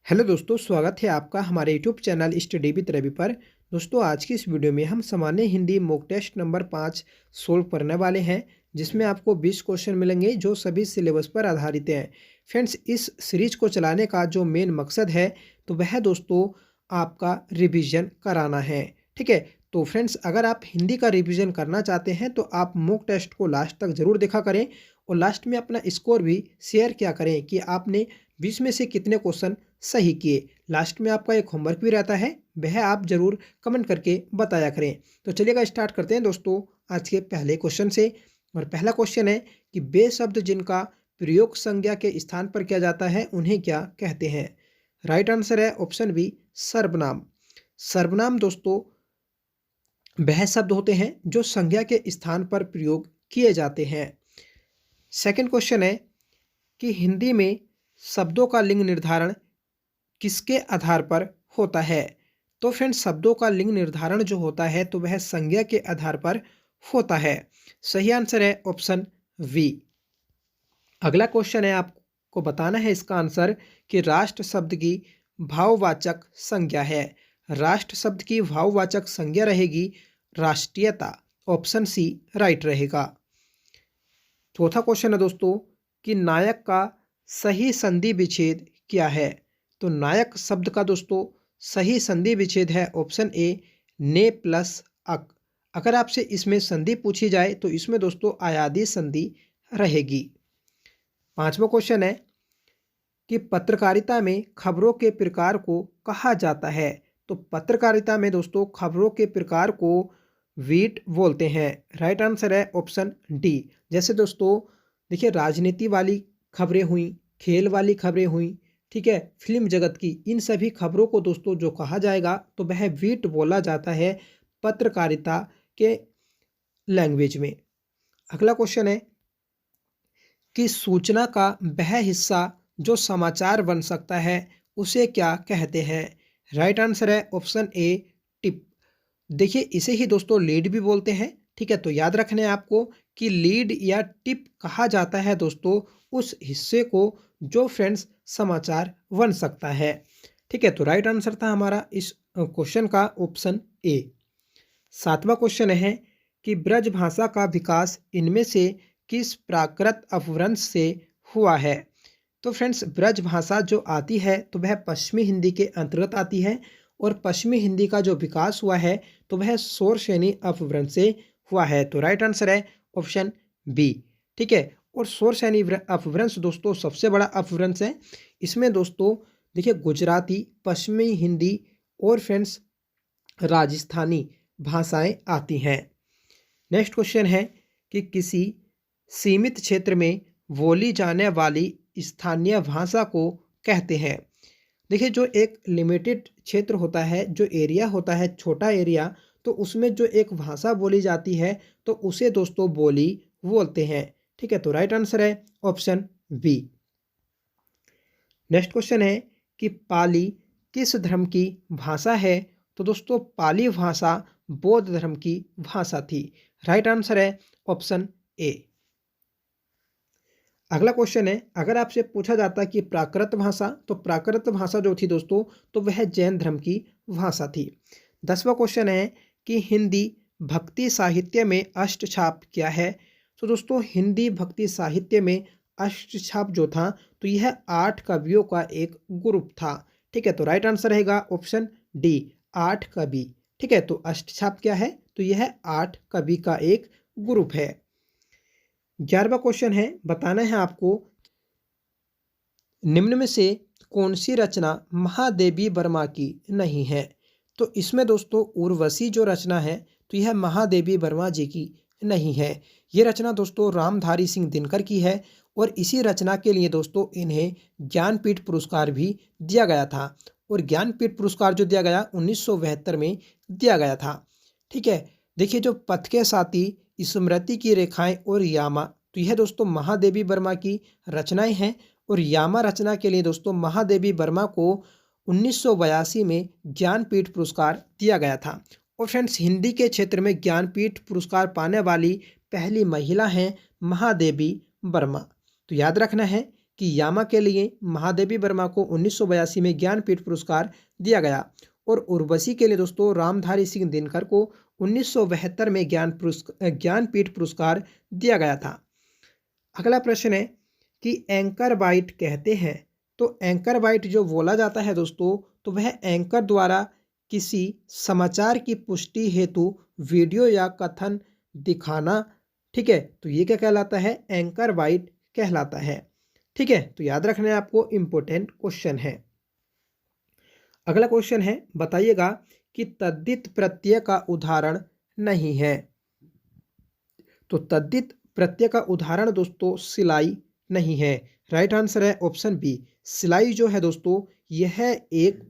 Hello दोस्तों, स्वागत है आपका हमारे YouTube channel study with Ravi पर। दोस्तों, आज की इस वीडियो में हम सामान्य Hindi mock test number 5 solve करने वाले हैं, जिसमें आपको 20 क्वेश्चन मिलेंगे जो सभी सिलेबस पर आधारित हैं। फ्रेंड्स, इस सीरीज को चलाने का जो मेन मकसद है तो वह दोस्तों आपका रिवीजन कराना है। ठीक है, तो फ्रेंड्स, अगर आप हिंदी का रिवीजन करना चाहते हैं तो आप मॉक टेस्ट को लास्ट तक ज़रूर देखा करें और लास्ट में अपना स्कोर भी शेयर किया करें कि आपने 20 में से कितने क्वेश्चन सही किए। लास्ट में आपका एक होमवर्क भी रहता है, वह आप जरूर कमेंट करके बताया करें। तो चलिएगा स्टार्ट करते हैं दोस्तों आज के पहले क्वेश्चन से। और पहला क्वेश्चन है कि बे शब्द जिनका प्रयोग संज्ञा के स्थान पर किया जाता है उन्हें क्या कहते हैं। राइट आंसर है ऑप्शन बी, सर्वनाम। सर्वनाम दोस्तों वह शब्द होते हैं जो संज्ञा के स्थान पर प्रयोग किए जाते हैं। सेकंड क्वेश्चन है कि हिंदी में शब्दों का लिंग निर्धारण किसके आधार पर होता है। तो फ्रेंड्स, शब्दों का लिंग निर्धारण जो होता है तो वह संज्ञा के आधार पर होता है। सही आंसर है ऑप्शन वी। अगला क्वेश्चन है, आपको बताना है इसका आंसर कि राष्ट्र शब्द की भाववाचक संज्ञा है। राष्ट्र शब्द की भाववाचक संज्ञा रहेगी राष्ट्रीयता। ऑप्शन सी राइट रहेगा। चौथा क्वेश्चन है दोस्तों कि नायक का सही संधि विच्छेद क्या है। तो नायक शब्द का दोस्तों सही संधि विच्छेद है ऑप्शन ए, ने प्लस अक। अगर आपसे इसमें संधि पूछी जाए तो इसमें दोस्तों आयादी संधि रहेगी। पांचवा क्वेश्चन है कि पत्रकारिता में खबरों के प्रकार को कहा जाता है। तो पत्रकारिता में दोस्तों खबरों के प्रकार को वीट बोलते हैं। राइट आंसर है ऑप्शन डी। जैसे दोस्तों देखिए, राजनीति वाली खबरें हुई, खेल वाली खबरें हुई, ठीक है, फिल्म जगत की, इन सभी खबरों को दोस्तों जो कहा जाएगा तो वह वीट बोला जाता है पत्रकारिता के लैंग्वेज में। अगला क्वेश्चन है कि सूचना का वह हिस्सा जो समाचार बन सकता है उसे क्या कहते हैं। राइट आंसर है ऑप्शन ए, टिप। देखिए, इसे ही दोस्तों लीड भी बोलते हैं। ठीक है, तो याद रखना है आपको कि लीड या टिप कहा जाता है दोस्तों उस हिस्से को जो फ्रेंड्स समाचार बन सकता है। ठीक है, तो राइट आंसर था हमारा इस क्वेश्चन का ऑप्शन ए। सातवां क्वेश्चन है कि ब्रज भाषा का विकास इनमें से किस प्राकृत अपभ्रंश से हुआ है। तो फ्रेंड्स, ब्रज भाषा जो आती है तो वह पश्चिमी हिंदी के अंतर्गत आती है और पश्चिमी हिंदी का जो विकास हुआ है तो वह शोर श्रेणी अपभ्रंश से हुआ है। तो राइट आंसर है ऑप्शन बी। ठीक है, और शोर श्रेणी अपभ्रंश दोस्तों सबसे बड़ा अपभ्रंश है। इसमें दोस्तों देखिए, गुजराती, पश्चिमी हिंदी और फ्रेंड्स राजस्थानी भाषाएं आती हैं। नेक्स्ट क्वेश्चन है कि किसी सीमित क्षेत्र में बोली जाने वाली स्थानीय भाषा को कहते हैं। देखिए, जो एक लिमिटेड क्षेत्र होता है, जो एरिया होता है, छोटा एरिया, तो उसमें जो एक भाषा बोली जाती है तो उसे दोस्तों बोली बोलते हैं। ठीक है, तो राइट आंसर है ऑप्शन बी। नेक्स्ट क्वेश्चन है कि पाली किस धर्म की भाषा है। तो दोस्तों पाली भाषा बौद्ध धर्म की भाषा थी। राइट आंसर है ऑप्शन ए। अगला क्वेश्चन है, अगर आपसे पूछा जाता कि प्राकृत भाषा, तो प्राकृत भाषा जो थी दोस्तों तो वह जैन धर्म की भाषा थी। 10वां क्वेश्चन है कि हिंदी भक्ति साहित्य में अष्टछाप क्या है। तो दोस्तों हिंदी भक्ति साहित्य में अष्टछाप जो था तो यह 8 कवियों का एक ग्रुप था। ठीक है, तो राइट आंसर रहेगा ऑप्शन डी, 8 कवि। ठीक है, तो अष्टछाप क्या है, तो यह 8 कवि का एक ग्रुप है। 11वां क्वेश्चन है, बताना है आपको निम्न में से कौन सी रचना महादेवी वर्मा की नहीं है। तो इसमें दोस्तों उर्वशी जो रचना है तो यह महादेवी वर्मा जी की नहीं है। ये रचना दोस्तों रामधारी सिंह दिनकर की है और इसी रचना के लिए दोस्तों इन्हें ज्ञानपीठ पुरस्कार भी दिया गया था। और ज्ञानपीठ पुरस्कार जो दिया गया 1972 में दिया गया था। ठीक है, देखिए, जो पथ के साथी, स्मृति की रेखाएं और यामा, तो यह दोस्तों महादेवी वर्मा की रचनाएं हैं। और यामा रचना के लिए दोस्तों महादेवी वर्मा को 1982 में ज्ञानपीठ पुरस्कार दिया गया था। और फ्रेंड्स, हिंदी के क्षेत्र में ज्ञानपीठ पुरस्कार पाने वाली पहली महिला हैं महादेवी वर्मा। तो याद रखना है कि यामा के लिए महादेवी वर्मा को 1982 में ज्ञानपीठ पुरस्कार दिया गया और उर्वशी के लिए दोस्तों रामधारी सिंह दिनकर को 1972 में ज्ञानपीठ पुरस्कार दिया गया था। अगला प्रश्न है कि एंकर बाइट कहते हैं, तो एंकर बाइट जो बोला जाता है दोस्तों, तो वह एंकर द्वारा किसी समाचार की पुष्टि हेतु वीडियो या कथन दिखाना, ठीक है, तो ये क्या कहलाता है, एंकर बाइट कहलाता है। ठीक है, तो याद रखना है आपको, इंपॉर्टेंट क्वेश्चन है। अगला क्वेश्चन है, बताइएगा कि तद्धित प्रत्यय का उदाहरण नहीं है। तो तद्धित प्रत्यय का उदाहरण दोस्तों सिलाई नहीं है। राइट आंसर है ऑप्शन बी, सिलाई जो है दोस्तों यह एक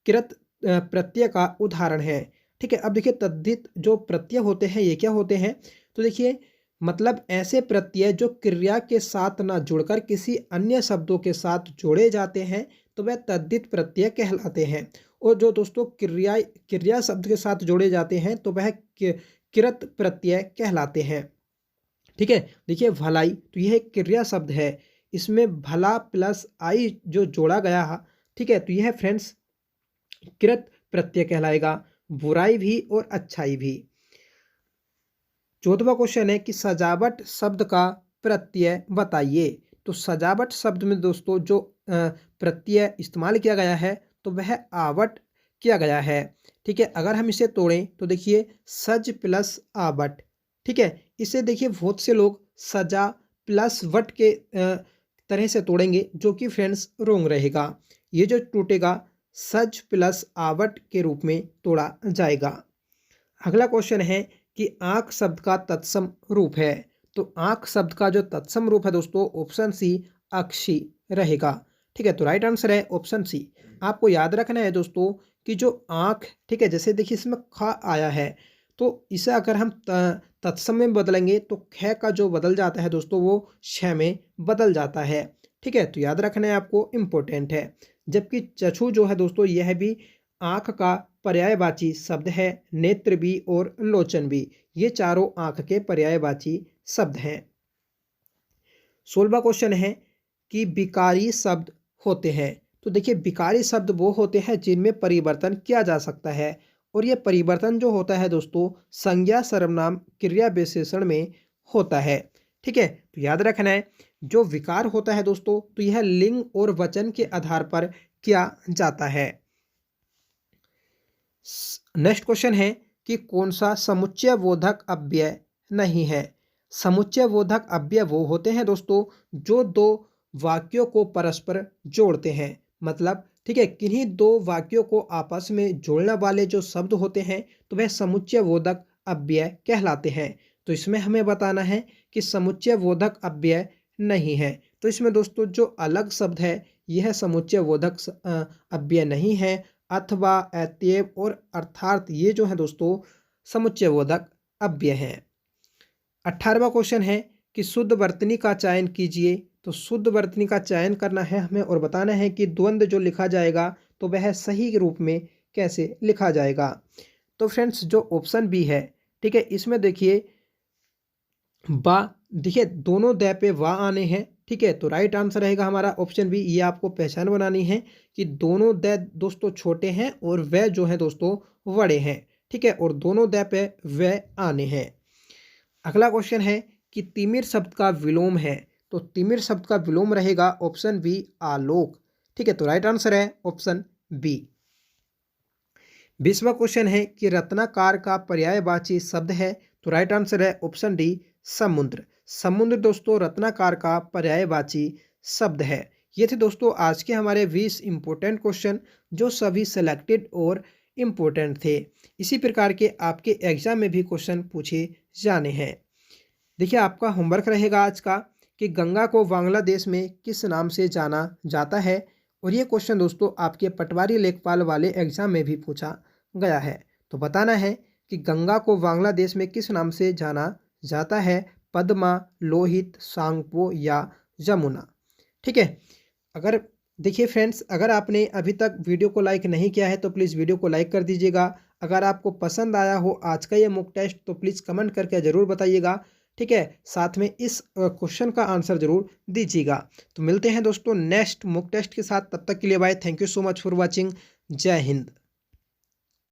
कृत प्रत्यय का उदाहरण है। ठीक है, अब देखिए तद्धित जो प्रत्यय होते हैं ये क्या होते हैं, तो देखिए मतलब ऐसे प्रत्यय जो क्रिया के साथ ना जुड़कर किसी अन्य शब्दों के साथ जोड़े जाते हैं तो वह तद्धित प्रत्यय कहलाते हैं। और जो दोस्तों क्रिया शब्द के साथ जोड़े जाते हैं तो वह कृत प्रत्यय कहलाते हैं। ठीक है, देखिए भलाई, तो यह एक क्रिया शब्द है, इसमें भला प्लस आई जो जोड़ा गया है, ठीक है, तो यह फ्रेंड्स कृत प्रत्यय कहलाएगा। बुराई भी और अच्छाई भी। 14वां क्वेश्चन है कि सजावट शब्द का प्रत्यय बताइए। तो सजावट शब्द में दोस्तों जो प्रत्यय इस्तेमाल किया गया है तो वह आवट किया गया है। ठीक है, अगर हम इसे तोड़ें तो देखिए सज प्लस आवट, ठीक है, इसे देखिए बहुत से लोग सजा प्लस वट के तरह से तोड़ेंगे जो कि फ्रेंड्स रोंग रहेगा। ये जो टूटेगा सज प्लस आवट के रूप में तोड़ा जाएगा। अगला क्वेश्चन है कि आंख शब्द का तत्सम रूप है। तो आंख शब्द का जो तत्सम रूप है दोस्तों ऑप्शन सी अक्षी रहेगा। ठीक है, तो राइट आंसर है ऑप्शन सी। आपको याद रखना है दोस्तों कि जो आंख, ठीक है, जैसे देखिए इसमें ख आया है तो इसे अगर हम तत्सम में बदलेंगे तो ख का जो बदल जाता है दोस्तों वो छ में बदल जाता है। ठीक है, तो याद रखना है आपको, इम्पोर्टेंट है। जबकि चक्षु जो है दोस्तों यह भी आंख का पर्यायवाची शब्द है, नेत्र भी और लोचन भी, ये चारों आंख के पर्यायवाची शब्द हैं। 16वां क्वेश्चन है कि विकारी शब्द होते हैं। तो देखिए विकारी शब्द वो होते हैं जिनमें परिवर्तन किया जा सकता है और ये परिवर्तन जो होता है दोस्तों संज्ञा सर्वनाम क्रिया विशेषण में होता है। ठीक है, तो याद रखना है जो विकार होता है दोस्तों तो यह लिंग और वचन के आधार पर किया जाता है। नेक्स्ट क्वेश्चन है कि कौन सा समुच्चय बोधक अव्यय नहीं है। समुच्चय बोधक अव्यय वो होते हैं दोस्तों जो दो वाक्यों को परस्पर जोड़ते हैं। मतलब ठीक है, किन्हीं दो वाक्यों को आपस में जोड़ने वाले जो शब्द होते हैं तो वह समुच्चय बोधक अव्यय कहलाते हैं। तो इसमें हमें बताना है कि समुच्चय बोधक अव्यय नहीं है। तो इसमें दोस्तों जो अलग शब्द है यह समुच्चय बोधक अव्यय नहीं है। अथवा, अतएव और अर्थात ये जो है दोस्तों समुच्चय बोधक अव्यय हैं। 18वां क्वेश्चन है कि शुद्ध वर्तनी का चयन कीजिए। तो शुद्ध वर्तनी का चयन करना है हमें और बताना है कि द्वंद्व जो लिखा जाएगा तो वह सही रूप में कैसे लिखा जाएगा। तो फ्रेंड्स जो ऑप्शन बी है, ठीक है, इसमें देखिए बा, देखिए दोनों द पे वा आने हैं। ठीक है, तो राइट आंसर रहेगा हमारा ऑप्शन बी। ये आपको पहचान बनानी है कि दोनों द दोस्तों छोटे हैं और वह जो है दोस्तों बड़े हैं। ठीक है, और दोनों द पे वह आने हैं। अगला क्वेश्चन है कि तिमिर शब्द का विलोम है। तो तिमिर शब्द का विलोम रहेगा ऑप्शन बी आलोक। ठीक है, तो राइट आंसर है ऑप्शन बी। 20वां क्वेश्चन है कि रत्नाकार का पर्यायवाची शब्द है। तो राइट आंसर है ऑप्शन डी समुद्र। समुद्र दोस्तों रत्नाकार का पर्यायवाची शब्द है। ये थे दोस्तों आज के हमारे 20 इंपॉर्टेंट क्वेश्चन जो सभी सिलेक्टेड और इम्पोर्टेंट थे। इसी प्रकार के आपके एग्जाम में भी क्वेश्चन पूछे जाने हैं। देखिए आपका होमवर्क रहेगा आज का कि गंगा को बांग्लादेश में किस नाम से जाना जाता है। और ये क्वेश्चन दोस्तों आपके पटवारी लेखपाल वाले एग्जाम में भी पूछा गया है। तो बताना है कि गंगा को बांग्लादेश में किस नाम से जाना जाता है, पद्मा, लोहित, सांगपो या यमुना। ठीक है, अगर देखिए फ्रेंड्स अगर आपने अभी तक वीडियो को लाइक नहीं किया है तो प्लीज़ वीडियो को लाइक कर दीजिएगा। अगर आपको पसंद आया हो आज का ये मॉक टेस्ट तो प्लीज़ कमेंट करके ज़रूर बताइएगा। ठीक है, साथ में इस क्वेश्चन का आंसर जरूर दीजिएगा। तो मिलते हैं दोस्तों नेक्स्ट मॉक टेस्ट के साथ, तब तक के लिए bye, thank you so much for watching, जय हिंद।